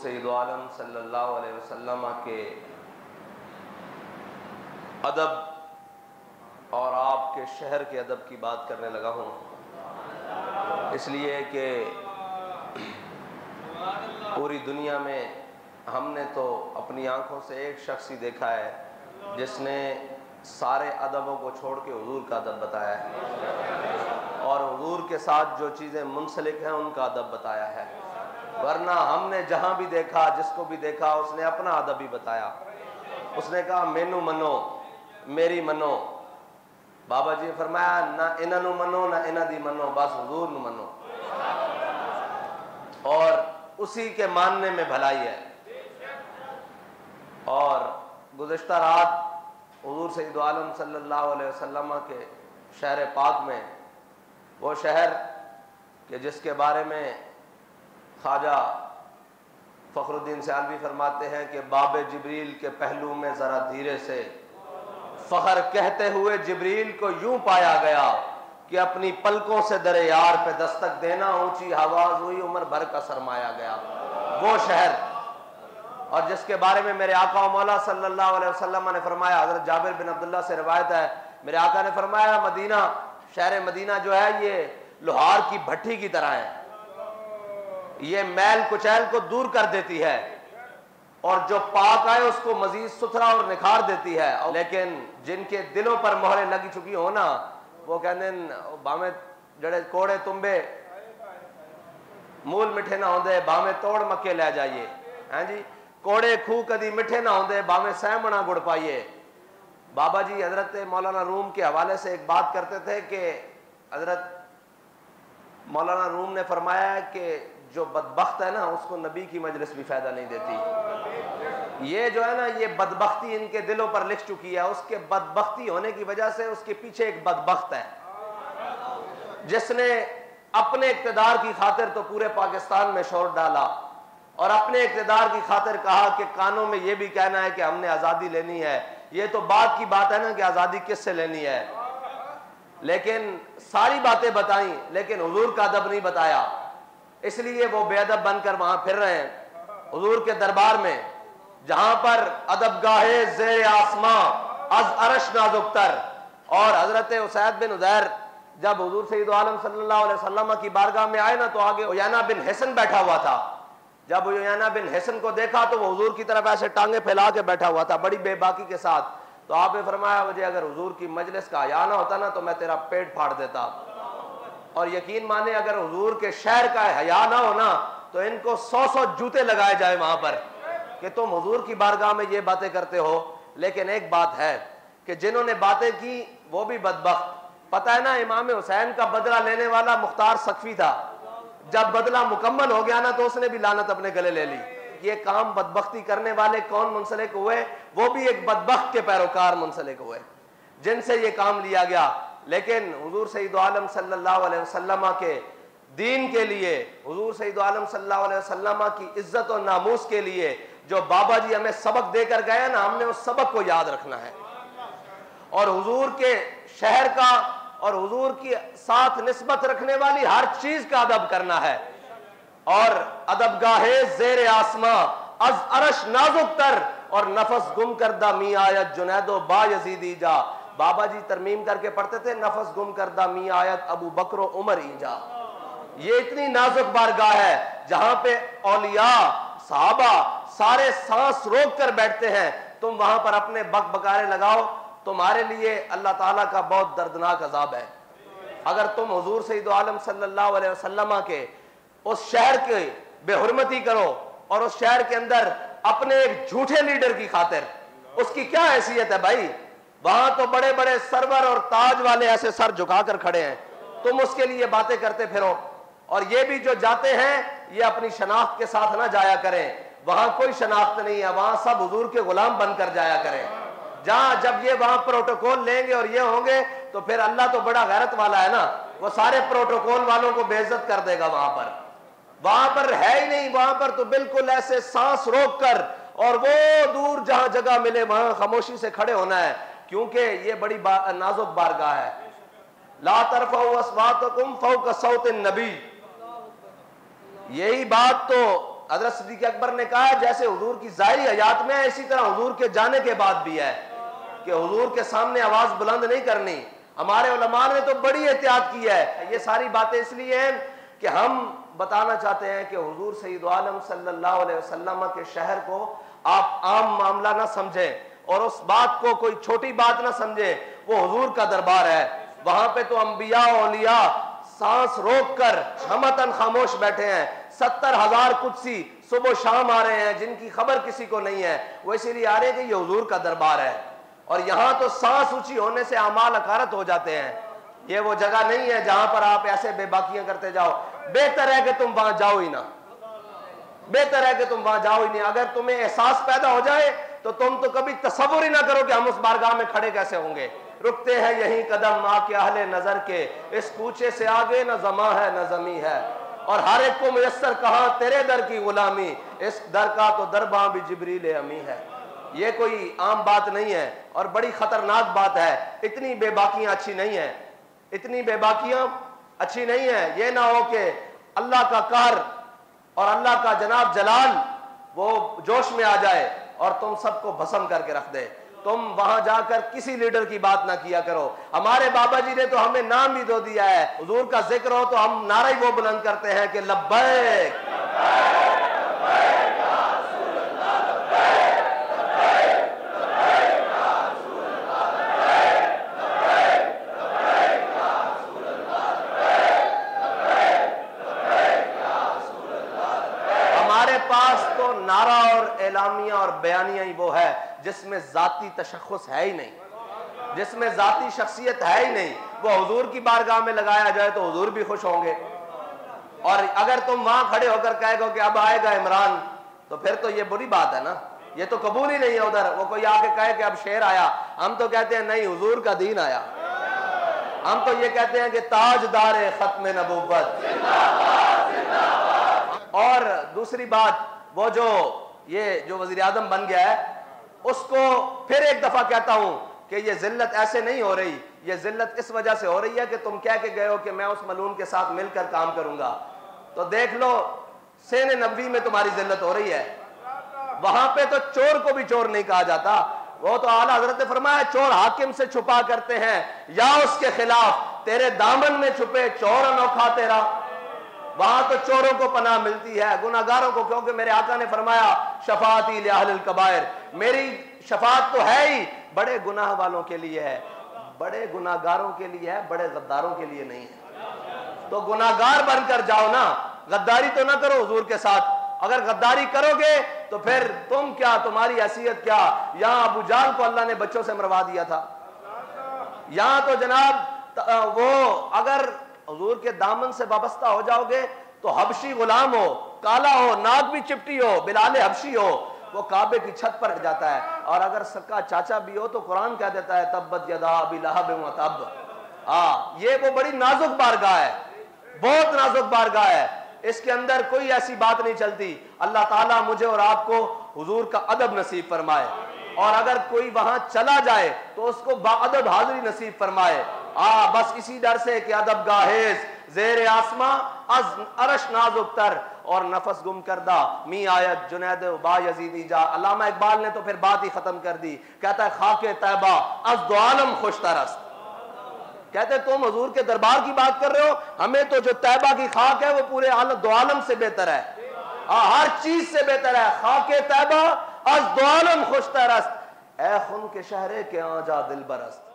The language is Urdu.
سید عالم صلی اللہ علیہ وسلم کے ادب اور آپ کے شہر کے ادب کی بات کرنے لگا ہوں، اس لیے کہ پوری دنیا میں ہم نے تو اپنی آنکھوں سے ایک شخص ہی دیکھا ہے جس نے سارے ادبوں کو چھوڑ کے حضور کا ادب بتایا ہے، اور حضور کے ساتھ جو چیزیں منسلک ہیں ان کا ادب بتایا ہے، ورنہ ہم نے جہاں بھی دیکھا، جس کو بھی دیکھا، اس نے اپنا ادب ہی بتایا۔ اس نے کہا مینو منو، میری منو۔ بابا جی نے فرمایا نہ انہاں نو منو نہ انہاں دی منو، بس حضور نو منو، اور اسی کے ماننے میں بھلائی ہے۔ اور گزشتہ رات حضور سید عالم صلی اللہ علیہ وسلم کے شہر پاک میں، وہ شہر کہ جس کے بارے میں خواجہ فخر الدین سیالوی فرماتے ہیں کہ باب جبریل کے پہلو میں ذرا دھیرے سے فخر کہتے ہوئے جبریل کو یوں پایا گیا کہ اپنی پلکوں سے در یار پہ دستک دینا اونچی آواز ہوئی، عمر بھر کا سرمایا گیا۔ وہ شہر، اور جس کے بارے میں میرے آقا و مولا صلی اللہ علیہ وسلم نے فرمایا، حضرت جابر بن عبداللہ سے روایت ہے، میرے آقا نے فرمایا مدینہ، شہر مدینہ جو ہے یہ لوہار کی بھٹی کی طرح ہے، یہ میل کچیل کو دور کر دیتی ہے اور جو پاک آئے اس کو مزید ستھرا اور نکھار دیتی ہے، لیکن جن کے دلوں پر مہریں لگی چکی ہونا وہ کہتے ہیں بامے جڑے کوڑے تمبے مول مٹھے نہ ہوندے بامے توڑ مکے لے جائیے، ہاں جی، کوڑے کھو کدی مٹھے نہ ہوندے بامے سہمنا گڑ پائیے۔ بابا جی حضرت مولانا روم کے حوالے سے ایک بات کرتے تھے کہ حضرت مولانا روم نے فرمایا ہے کہ جو بدبخت ہے نا اس کو نبی کی مجلس بھی فائدہ نہیں دیتی۔ یہ جو ہے نا یہ بدبختی ان کے دلوں پر لکھ چکی ہے، اس کے بدبختی ہونے کی وجہ سے اس کے پیچھے ایک بدبخت ہے جس نے اپنے اقتدار کی خاطر تو پورے پاکستان میں شور ڈالا، اور اپنے اقتدار کی خاطر کہا کہ کانوں میں یہ بھی کہنا ہے کہ ہم نے آزادی لینی ہے۔ یہ تو بات کی بات ہے نا کہ آزادی کس سے لینی ہے، لیکن ساری باتیں بتائیں لیکن حضور کا ادب نہیں بتایا، اس لیے وہ بے ادب بن کر وہاں پھر رہے ہیں حضور کے دربار میں، جہاں پر ادب گاہے زیر آسماں از عرش نازک تر۔ اور حضرت اسید بن حضیر جب حضور سید عالم صلی اللہ علیہ وسلم کی بارگاہ میں آئے نا تو آگے عیینہ بن حصن بیٹھا ہوا تھا۔ جب عیینہ بن حصن کو دیکھا تو وہ حضور کی طرف ایسے ٹانگیں پھیلا کے بیٹھا ہوا تھا بڑی بے باکی کے ساتھ، تو آپ نے فرمایا مجھے اگر حضور کی مجلس کا حیا نہ ہوتا نا تو میں تیرا پیٹ پھاڑ دیتا، اور یقین مانے اگر حضور کے شہر کا حیا نہ ہونا تو ان کو 100 جوتے لگائے جائے وہاں پر کہ تم حضور کی بارگاہ میں یہ باتیں کرتے ہو۔ لیکن ایک بات ہے کہ جنہوں نے باتیں کی وہ بھی بدبخت، پتہ ہے نا امام حسین کا بدلہ لینے والا مختار سقفی تھا، جب بدلہ مکمل ہو گیا نا تو اس نے بھی لعنت اپنے گلے لے لی۔ یہ کام بدبختی کرنے والے کون منسلک ہوئے؟ وہ بھی ایک بدبخت کے پیروکار منسلک ہوئے جن سے یہ کام لیا گیا۔ لیکن حضور سید عالم صلی اللہ علیہ وسلم کے دین کے لیے، حضور سید عالم صلی اللہ علیہ وسلم کی عزت و ناموس کے لیے جو بابا جی ہمیں سبق دے کر گئے نا، ہم نے اس سبق کو یاد رکھنا ہے، اور حضور کے شہر کا اور حضور کی ساتھ نسبت رکھنے والی ہر چیز کا ادب کرنا ہے۔ اور ادب گاہے زیر آسماں از عرش نازک تر، اور نفس گم کردہ می آیت جنید و با یزیدی جا۔ بابا جی ترمیم کر کے پڑھتے تھے نفس گم کردہ می آیت ابو بکر و عمر ایجا۔ یہ اتنی نازک بارگاہ ہے جہاں پہ اولیاء صحابہ سارے سانس روک کر بیٹھتے ہیں، تم وہاں پر اپنے بک بکارے لگاؤ، تمہارے لیے اللہ تعالیٰ کا بہت دردناک عذاب ہے۔ اگر تم حضور سید عالم صلی اللہ علیہ وسلم کے اس شہر کے بے حرمتی کرو اور اس شہر کے اندر اپنے ایک جھوٹے لیڈر کی خاطر، اس کی کیا حیثیت ہے بھائی؟ وہاں تو بڑے بڑے سرور اور تاج والے ایسے سر جھکا کر کھڑے ہیں، تم اس کے لیے باتیں کرتے پھرو۔ اور یہ بھی جو جاتے ہیں یہ اپنی شناخت کے ساتھ نہ جایا کریں، وہاں کوئی شناخت نہیں ہے، وہاں سب حضور کے غلام بن کر جایا کریں۔ جہاں جب یہ وہاں پروٹوکول لیں گے اور یہ ہوں گے تو پھر اللہ تو بڑا غیرت والا ہے نا، وہ سارے پروٹوکول والوں کو بے عزت کر دے گا۔ وہاں پر ہے ہی نہیں، وہاں پر تو بالکل ایسے سانس روک کر اور وہ دور جہاں جگہ ملے وہاں خاموشی سے کھڑے ہونا ہے، کیونکہ یہ بڑی نازک بارگاہ ہے۔ لا ترفعوا اصواتکم فوق صوت النبی، یہی بات تو حضرت صدیق اکبر نے کہا جیسے حضور کی ظاہری حیات میں ہے اسی طرح حضور کے جانے کے بعد بھی ہے کہ حضور کے سامنے آواز بلند نہیں کرنی. ہمارے علماء نے تو بڑی احتیاط کی ہے. یہ ساری باتیں اس لیے ہیں کہ ہم بتانا چاہتے ہیں کہ حضور سید عالم صلی اللہ علیہ وسلم کے شہر کو آپ عام معاملہ نہ سمجھیں اور اس بات کو کوئی چھوٹی بات نہ سمجھیں. وہ حضور کا دربار ہے. وہاں پہ تو انبیاء و اولیاء سانس روک کر ہمتن خاموش بیٹھے ہیں. 70,000 قدسی صبح و شام آ رہے ہیں جن کی خبر کسی کو نہیں ہے. وہ اسی لیے آ رہے ہیں کہ یہ حضور کا دربار ہے. اور یہاں تو سانس اونچی ہونے سے اعمال اکارت ہو جاتے ہیں. یہ وہ جگہ نہیں ہے جہاں پر آپ ایسے بے باکیاں کرتے جاؤ. بہتر ہے کہ تم وہاں جاؤ ہی نہ. بہتر ہے کہ تم وہاں جاؤ ہی نہیں. اگر تمہیں احساس پیدا ہو جائے تو تم تو کبھی تصور ہی نہ کرو کہ ہم اس بارگاہ میں کھڑے کیسے ہوں گے. رکتے ہیں یہیں قدم آ کے اہل نظر کے, اس کوچے سے آگے نہ زماں ہے نہ زمیں ہے. اور ہر ایک کو میسر کہاں تیرے در کی غلامی, اس در کا تو درباں بھی جبریل امی ہے. یہ کوئی عام بات نہیں ہے اور بڑی خطرناک بات ہے. اتنی بے باکیاں اچھی نہیں ہیں. اتنی بے باکیاں اچھی نہیں ہیں. یہ نہ ہو کہ اللہ کا قہر اور اللہ کا جناب جلال وہ جوش میں آ جائے اور تم سب کو بھسم کر کے رکھ دے. تم وہاں جا کر کسی لیڈر کی بات نہ کیا کرو. ہمارے بابا جی نے تو ہمیں نام بھی دو دیا ہے. حضور کا ذکر ہو تو ہم نعرہ وہ بلند کرتے ہیں کہ لبیک نعرہ اور اعلامیہ اور بیانیہ ہی وہ ہے جس میں ذاتی تشخص ہے ہی نہیں, جس میں ذاتی شخصیت ہے ہی نہیں. وہ حضور کی بارگاہ میں لگایا جائے تو حضور بھی خوش ہوں گے. اور اگر تم وہاں کھڑے ہو کر کہے گو کہ اب آئے گا عمران تو پھر تو یہ بری بات ہے نا. یہ تو قبول ہی نہیں ہے. ادھر وہ کوئی آ کے کہے کہ اب شیر آیا, ہم تو کہتے ہیں نہیں حضور کا دین آیا. ہم تو یہ کہتے ہیں کہ تاجدار ختم نبوت. اور دوسری بات, وہ جو وزیر اعظم بن گیا ہے اس کو پھر ایک دفعہ کہتا ہوں کہ یہ ذلت ایسے نہیں ہو رہی. یہ ذلت اس وجہ سے ہو رہی ہے کہ تم کہہ کے گئے ہو کہ میں اس ملعون کے ساتھ مل کر کام کروں گا. تو دیکھ لو سین نبوی میں تمہاری ذلت ہو رہی ہے. وہاں پہ تو چور کو بھی چور نہیں کہا جاتا. وہ تو اعلیٰ حضرت نے فرمایا چور حاکم سے چھپا کرتے ہیں یا اس کے خلاف, تیرے دامن میں چھپے چور انوکھا تیرا. وہاں تو چوروں کو پناہ ملتی ہے, گناہگاروں کو, کیونکہ میرے آقا نے فرمایا شفاعتی لأہل الکبائر, میری شفاعت تو ہے ہی بڑے گناہ والوں کے لیے ہے, بڑے گناہگاروں کے لیے ہے, بڑے غداروں کے لیے نہیں ہے. تو گناہگار بن کر جاؤ نا, غداری تو نہ کرو حضور کے ساتھ. اگر غداری کرو گے تو پھر تم کیا, تمہاری حیثیت کیا. یہاں ابو جہل کو اللہ نے بچوں سے مروا دیا تھا. یہاں تو جناب وہ اگر حضور کے دامن سے وابستہ ہو جاؤ گے تو حبشی غلام ہو, کالا ہو, ناک بھی چپٹی ہو, بلال حبشی ہو, وہ کعبے کی چھت پر جاتا ہے. اور اگر سکا چاچا بھی ہو تو قرآن کہہ دیتا ہے تبت یدا ابی لہب وتب. یہ وہ بڑی نازک بارگاہ ہے, بہت نازک بارگاہ ہے. اس کے اندر کوئی ایسی بات نہیں چلتی. اللہ تعالیٰ مجھے اور آپ کو حضور کا ادب نصیب فرمائے, اور اگر کوئی وہاں چلا جائے تو اس کو باادب حاضری نصیب فرمائے. بس اسی ڈر سے کہ ادب گاہیز زیر آسماں از عرش نازک تر اور نفس گم کردہ می آیت جنید با یزیدی جا. علامہ اقبال نے تو پھر بات ہی ختم کر دی, کہتا ہے خاک طیبہ از دو عالم خوش ترست. کہتے تم حضور کے دربار کی بات کر رہے ہو, ہمیں تو جو طیبہ کی خاک ہے وہ پورے دو عالم سے بہتر ہے, ہر چیز سے بہتر ہے. خاک طیبہ از دو عالم خوش ترست, اے خون کے شہرے کے آ جا دل برست.